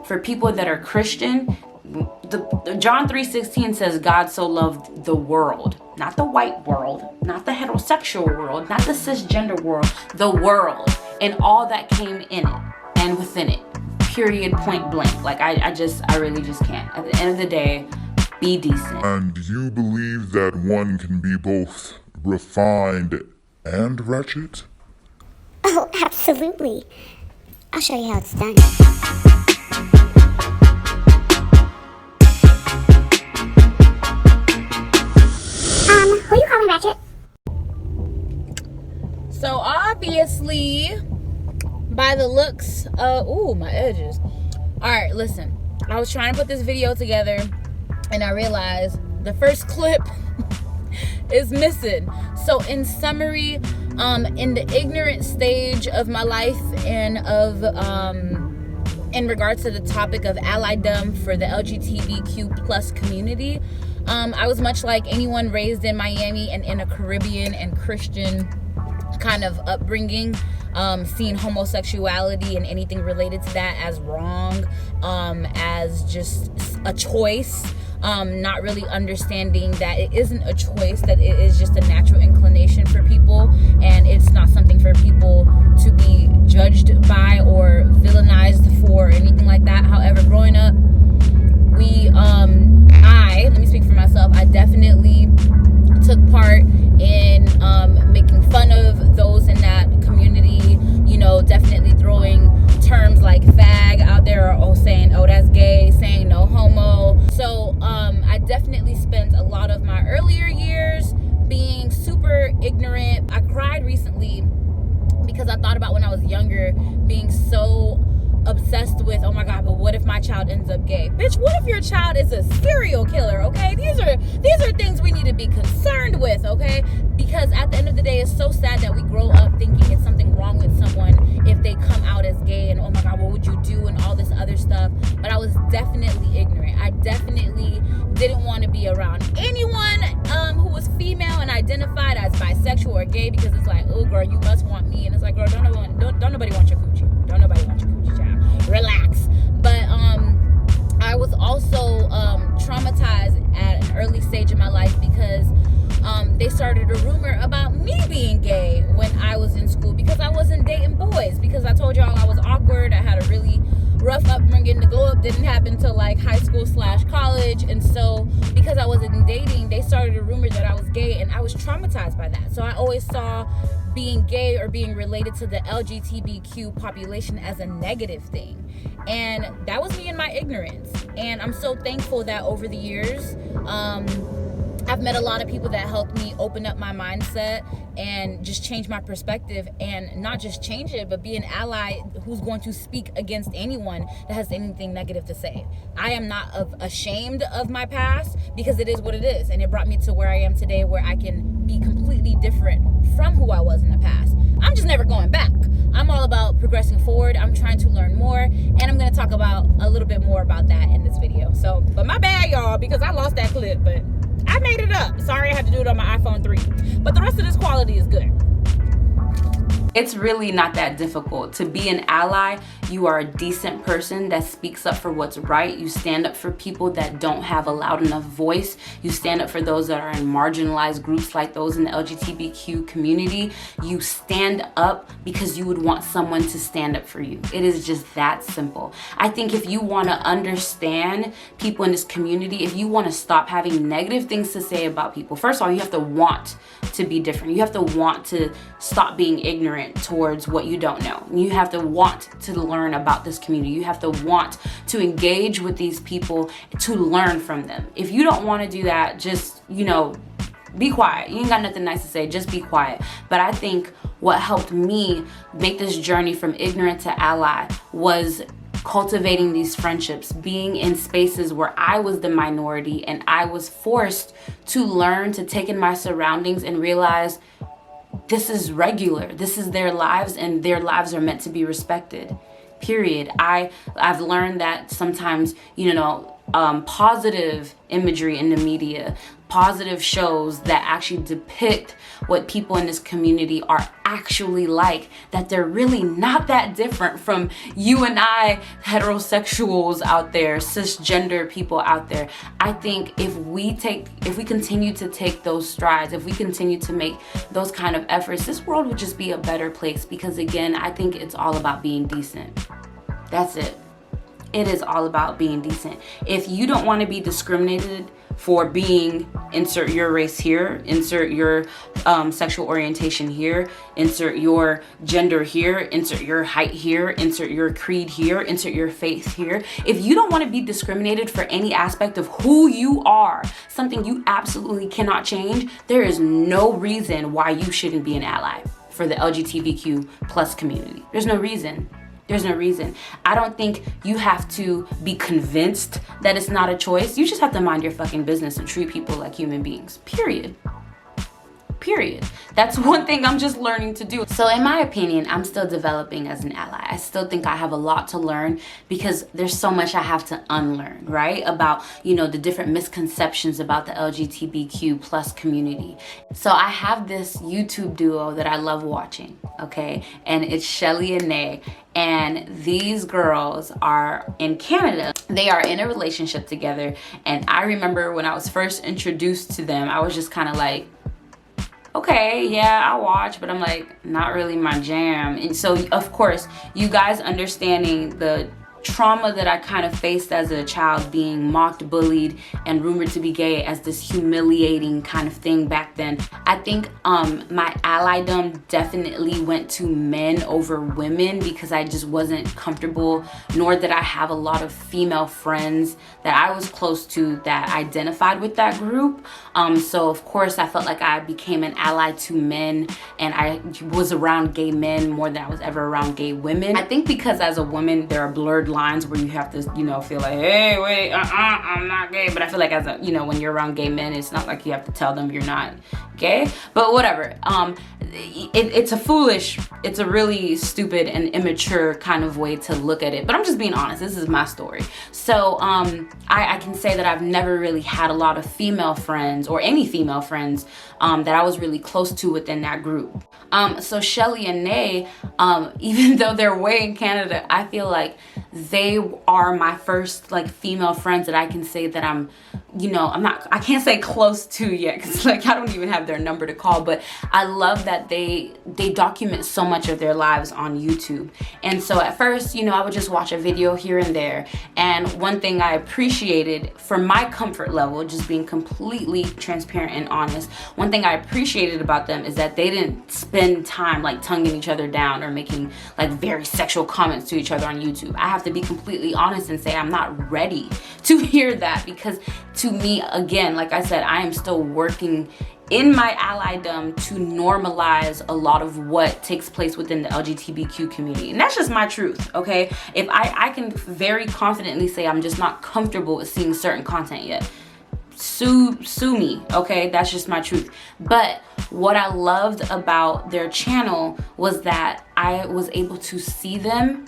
for people that are Christian, the John 3:16 says God so loved the world, not the white world, not the heterosexual world, not the cisgender world, the world, and all that came in it and within it. Period, point blank. Like I really just can't. At the end of the day, be decent. And you believe that one can be both refined and ratchet? Oh, absolutely. I'll show you how it's done. Who you calling ratchet? So obviously, by the looks of, ooh, my edges. All right, listen. I was trying to put this video together, and I realized the first clip is missing. So in summary, in the ignorant stage of my life and of in regards to the topic of allydom for the LGBTQ plus community, I was much like anyone raised in Miami and in a Caribbean and Christian kind of upbringing, seeing homosexuality and anything related to that as wrong, as just a choice, not really understanding that it isn't a choice, that it is just a natural inclination for people, and it's not something for people to be judged by or villainized for or anything like that. However, growing up, let me speak for myself, I definitely took part in making fun of those in that community, you know, definitely throwing terms like fag out there, or saying, oh, that's gay, saying no homo. So I definitely spent a lot of my earlier years being super ignorant. I cried recently because I thought about when I was younger, being so obsessed with, oh my God, but what if my child ends up gay? Bitch, what if your child is a serial killer? Okay, these are things we need to be concerned with, okay? Because at the end of the day, it's so sad that we grow up thinking it's something wrong with someone if they come out as gay, and oh my God, what would you do, and all this other stuff. But I was definitely ignorant. I definitely didn't want to be around anyone who was female and identified as bisexual or gay, because it's like, oh girl, you must want me, and it's like, girl, don't nobody want your coochie. Don't nobody want your coochie, child. Relax. But I was also traumatized at an early stage in my life because they started a rumor about me being gay when I was in school, because I wasn't dating boys, because I told y'all I was awkward. I had a really rough upbringing. The glow up didn't happen till like high school / college, and so because I wasn't dating, they started a rumor that I was gay, and I was traumatized by that. So I always saw being gay or being related to the LGTBQ population as a negative thing, and that was me in my ignorance. And I'm so thankful that over the years I've met a lot of people that helped me open up my mindset and just change my perspective, and not just change it, but be an ally who's going to speak against anyone that has anything negative to say. I am not ashamed of my past, because it is what it is, and it brought me to where I am today, where I can be completely different from who I was in the past. I'm just never going back. I'm all about progressing forward. I'm trying to learn more, and I'm going to talk about a little bit more about that in this video. So, but my bad, y'all, because I lost that clip, but I made it up. Sorry, I had to do it on my iPhone 3. But the rest of this quality is good. It's really not that difficult. To be an ally, you are a decent person that speaks up for what's right. You stand up for people that don't have a loud enough voice. You stand up for those that are in marginalized groups, like those in the LGBTQ community. You stand up because you would want someone to stand up for you. It is just that simple. I think if you want to understand people in this community, if you want to stop having negative things to say about people, first of all, you have to want to be different. You have to want to stop being ignorant towards what you don't know. You have to want to learn about this community. You have to want to engage with these people to learn from them. If you don't want to do that, just, be quiet. You ain't got nothing nice to say, just be quiet. But I think what helped me make this journey from ignorant to ally was cultivating these friendships, being in spaces where I was the minority and I was forced to learn to take in my surroundings and realize this is regular. This is their lives, and their lives are meant to be respected. Period. I've learned that sometimes, positive imagery in the media, positive shows that actually depict what people in this community are actually like, that they're really not that different from you and I, heterosexuals out there, cisgender people out there. I think if we continue to take those strides, if we continue to make those kind of efforts, this world would just be a better place, because again, I think it's all about being decent. That's it. It is all about being decent. If you don't want to be discriminated for being, insert your race here, insert your sexual orientation here, insert your gender here, insert your height here, insert your creed here, insert your faith here. If you don't want to be discriminated for any aspect of who you are, something you absolutely cannot change, there is no reason why you shouldn't be an ally for the LGBTQ plus community. There's no reason. There's no reason. I don't think you have to be convinced that it's not a choice. You just have to mind your fucking business and treat people like human beings. Period. Period. That's one thing I'm just learning to do. So in my opinion, I'm still developing as an ally. I still think I have a lot to learn, because there's so much I have to unlearn, right? About, you know, the different misconceptions about the LGBTQ plus community. So I have this YouTube duo that I love watching, okay? And it's Shelly and Nay. And these girls are in Canada. They are in a relationship together. And I remember when I was first introduced to them, I was just kind of like, okay, yeah, I watch, but I'm like, not really my jam. And so, of course, you guys understanding the trauma that I kind of faced as a child, being mocked, bullied, and rumored to be gay as this humiliating kind of thing back then. I think my allydom definitely went to men over women, because I just wasn't comfortable, nor did I have a lot of female friends that I was close to that identified with that group. So of course I felt like I became an ally to men, and I was around gay men more than I was ever around gay women. I think because as a woman there are blurred lines where you have to, you know, feel like, hey, wait, I'm not gay. But I feel like as a, you know, when you're around gay men, it's not like you have to tell them you're not gay. But whatever. It's a really stupid and immature kind of way to look at it. But I'm just being honest. This is my story. So I can say that I've never really had a lot of female friends, or any female friends that I was really close to within that group. So Shelly and Nay, even though they're way in Canada, I feel like they are my first like female friends that I can say that I'm, you know, I can't say close to yet, because like I don't even have their number to call, but I love that they document so much of their lives on YouTube. And so at first, you know, I would just watch a video here and there. And one thing I appreciated, for my comfort level, just being completely transparent and honest, one thing I appreciated about them is that they didn't spend time like tonguing each other down or making like very sexual comments to each other on YouTube. I have to be completely honest and say I'm not ready to hear that, because to me, again, like I said, I am still working in my allydom to normalize a lot of what takes place within the LGBTQ community. And that's just my truth, okay? If I can very confidently say I'm just not comfortable with seeing certain content yet, sue me, okay? That's just my truth. But what I loved about their channel was that I was able to see them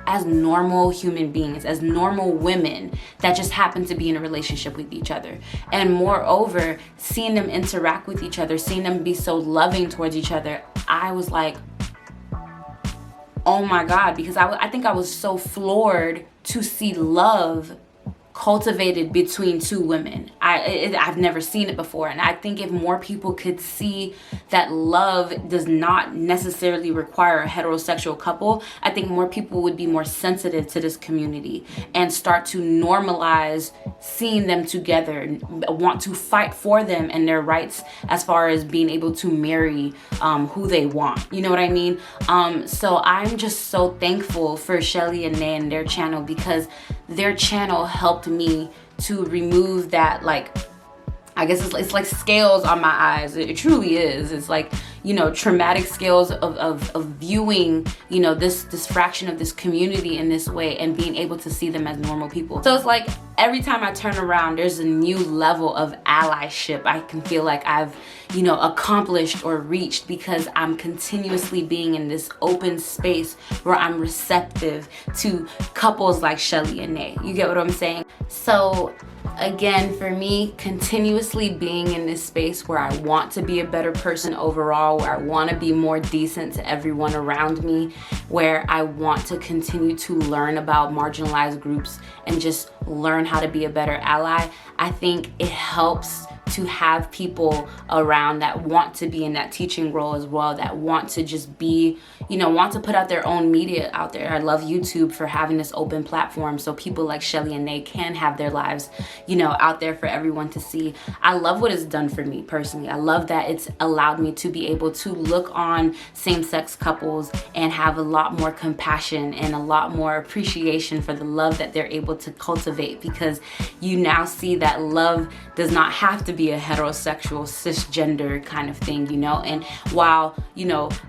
as normal human beings, as normal women that just happen to be in a relationship with each other. And moreover, seeing them interact with each other, seeing them be so loving towards each other, I was like, oh my God, because I think I was so floored to see love cultivated between two women. I've never seen it before. And I think if more people could see that love does not necessarily require a heterosexual couple, I think more people would be more sensitive to this community and start to normalize seeing them together, want to fight for them and their rights as far as being able to marry who they want. You know what I mean? So I'm just so thankful for Shelly and Nay and their channel, because their channel helped me to remove that, like, I guess it's like scales on my eyes. It truly is. It's like, you know, traumatic scales of viewing, you know, this fraction of this community in this way and being able to see them as normal people. So it's like every time I turn around, there's a new level of allyship I can feel like I've, you know, accomplished or reached, because I'm continuously being in this open space where I'm receptive to couples like Shelly and Nay. You get what I'm saying? So Again, for me, continuously being in this space where I want to be a better person overall, where I want to be more decent to everyone around me, where I want to continue to learn about marginalized groups and just learn how to be a better ally, I think it helps to have people around that want to be in that teaching role as well, that want to just be, want to put out their own media out there. I love YouTube for having this open platform so people like Shelly and Nay can have their lives, out there for everyone to see. I love what it's done for me personally. I love that it's allowed me to be able to look on same-sex couples and have a lot more compassion and a lot more appreciation for the love that they're able to cultivate, because you now see that love does not have to be a heterosexual cisgender kind of thing, and while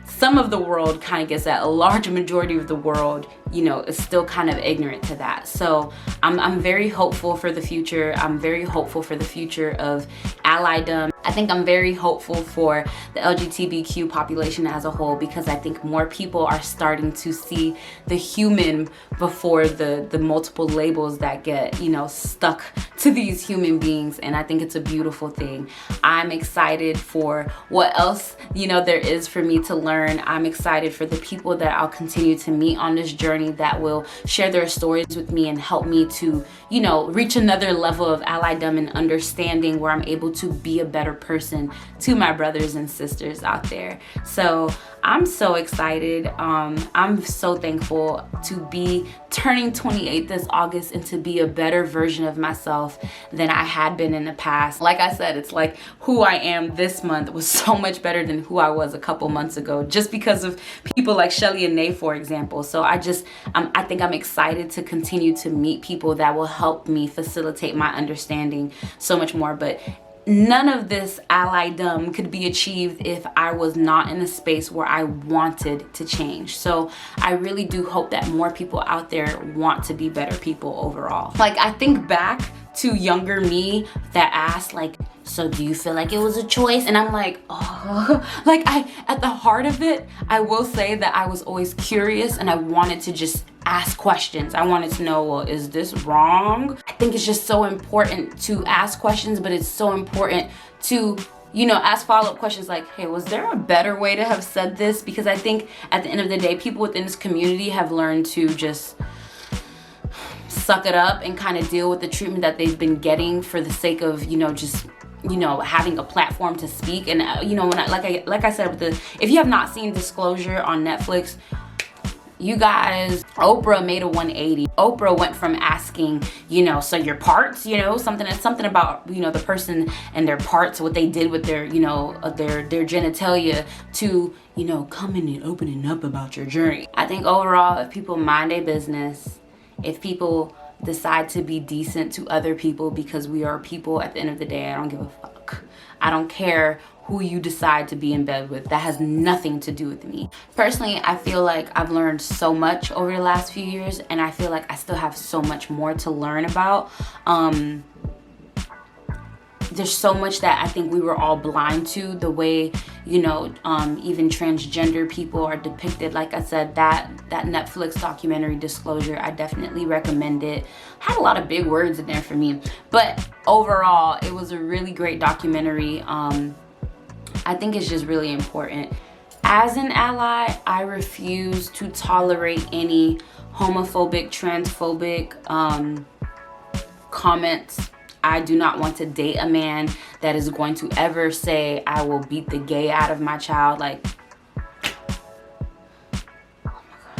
some of the world kind of gets that, a large majority of the world is still kind of ignorant to that. So I'm very hopeful for the future. I'm very hopeful for the future of allydom. I think I'm very hopeful for the LGBTQ population as a whole, because I think more people are starting to see the human before the multiple labels that get, stuck to these human beings. And I think it's a beautiful thing. I'm excited for what else, there is for me to learn. I'm excited for the people that I'll continue to meet on this journey that will share their stories with me and help me to, reach another level of allydom and understanding where I'm able to be a better person to my brothers and sisters out there. So I'm so excited. I'm so thankful to be turning 28 this August and to be a better version of myself than I had been in the past. Like I said, it's like who I am this month was so much better than who I was a couple months ago, just because of people like Shelly and Nay, for example. So I think I'm excited to continue to meet people that will help me facilitate my understanding so much more. But none of this allydom could be achieved if I was not in a space where I wanted to change. So I really do hope that more people out there want to be better people overall. Like, I think back to younger me that asked, like, so do you feel like it was a choice? And I'm like, oh, like at the heart of it, I will say that I was always curious and I wanted to just ask questions. I wanted to know, well, is this wrong? I think it's just so important to ask questions, but it's so important to, ask follow-up questions like, hey, was there a better way to have said this? Because I think at the end of the day, people within this community have learned to just suck it up and kind of deal with the treatment that they've been getting for the sake of, just having a platform to speak. And when like I said, if you have not seen Disclosure on Netflix, you guys, Oprah made a 180. Oprah went from asking, so your parts, something about, the person and their parts, what they did with their, their genitalia, to, coming and opening up about your journey. I think overall, if people mind their business, if people decide to be decent to other people, because we are people at the end of the day, I don't give a fuck. I don't care who you decide to be in bed with. That has nothing to do with me. Personally, I feel like I've learned so much over the last few years, and I feel like I still have so much more to learn about. There's so much that I think we were all blind to, the way, even transgender people are depicted. Like I said, that Netflix documentary Disclosure, I definitely recommend it. Had a lot of big words in there for me, but overall, it was a really great documentary. I think it's just really important. As an ally, I refuse to tolerate any homophobic, transphobic comments. I do not want to date a man that is going to ever say, I will beat the gay out of my child. Like, oh my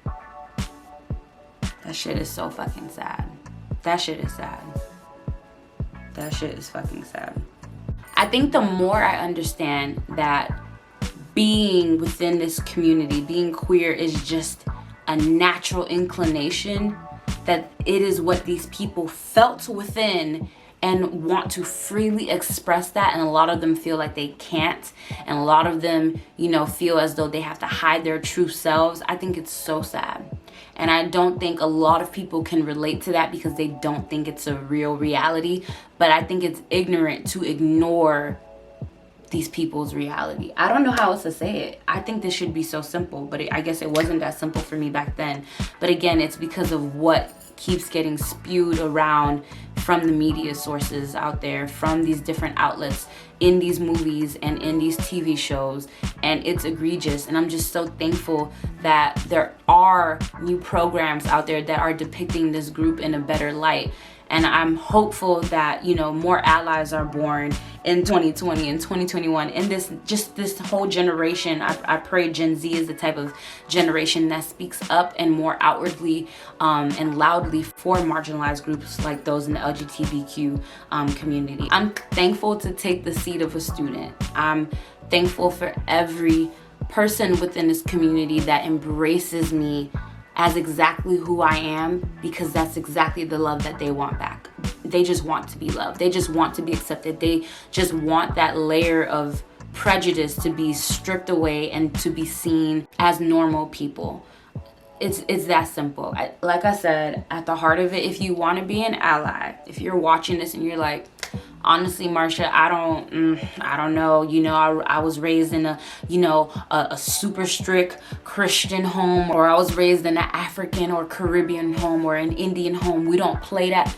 God. That shit is so fucking sad. That shit is sad. That shit is fucking sad. I think the more I understand that being within this community, being queer, is just a natural inclination, that it is what these people felt within and want to freely express that, and a lot of them feel like they can't, and a lot of them, feel as though they have to hide their true selves. I think it's so sad. And I don't think a lot of people can relate to that because they don't think it's a real reality. But I think it's ignorant to ignore these people's reality. I don't know how else to say it. I think this should be so simple, but I guess it wasn't that simple for me back then. But again, it's because of what keeps getting spewed around from the media sources out there, from these different outlets, in these movies and in these TV shows, and it's egregious. And I'm just so thankful that there are new programs out there that are depicting this group in a better light. And I'm hopeful that, you know, more allies are born in 2020 and 2021. And this whole generation, I pray Gen Z is the type of generation that speaks up and more outwardly and loudly for marginalized groups like those in the LGBTQ community. I'm thankful to take the seat of a student. I'm thankful for every person within this community that embraces me as exactly who I am, because that's exactly the love that they want back. They just want to be loved. They just want to be accepted. They just want that layer of prejudice to be stripped away and to be seen as normal people. It's that simple. Like I said, at the heart of it, if you want to be an ally, if you're watching this and you're like, honestly, Marsha, I don't know. You know, I was raised in a super strict Christian home, or I was raised in an African or Caribbean home or an Indian home. We don't play that.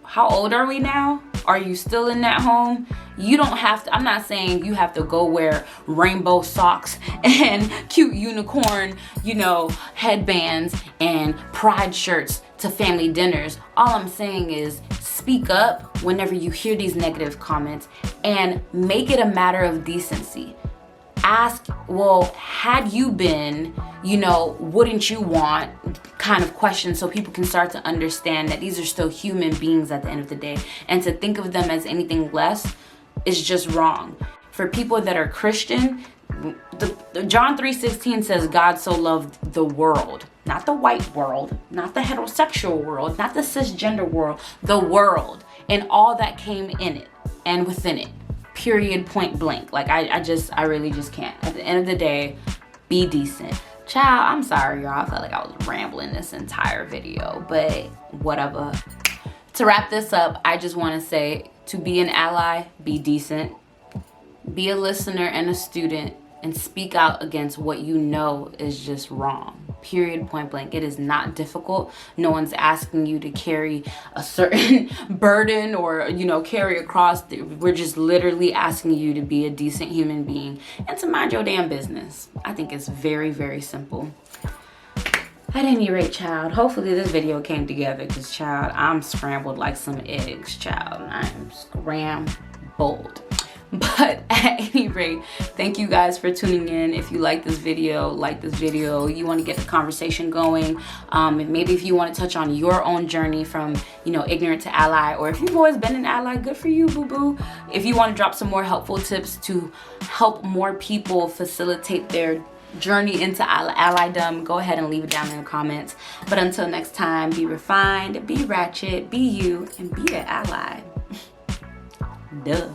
How old are we now? Are you still in that home? You don't have to, I'm not saying you have to go wear rainbow socks and cute unicorn, headbands and pride shirts to family dinners. All I'm saying is speak up whenever you hear these negative comments and make it a matter of decency. Ask, well, had you been, wouldn't you want kind of questions, so people can start to understand that these are still human beings at the end of the day. And to think of them as anything less is just wrong. For people that are Christian, John 3:16 says God so loved the world, not the white world, not the heterosexual world, not the cisgender world, the world and all that came in it and within it. Period, point blank. Like I really just can't. At the end of the day, be decent. Child, I'm sorry, y'all. I felt like I was rambling this entire video, but whatever. To wrap this up, I just want to say, to be an ally, be decent, be a listener and a student, and speak out against what you know is just wrong. Period, point blank. It is not difficult. No one's asking you to carry a certain burden or, carry a cross. We're just literally asking you to be a decent human being and to mind your damn business. I think it's very, very simple. At any rate, child, hopefully this video came together, because, child, I'm scrambled like some eggs, child. I'm scrambled. But at any rate, thank you guys for tuning in. If you like this video, you want to get the conversation going, and maybe if you want to touch on your own journey from, ignorant to ally, or if you've always been an ally, good for you, boo-boo. If you want to drop some more helpful tips to help more people facilitate their journey into allydom, go ahead and leave it down in the comments. But until next time, be refined, be ratchet, be you, and be the ally. Duh.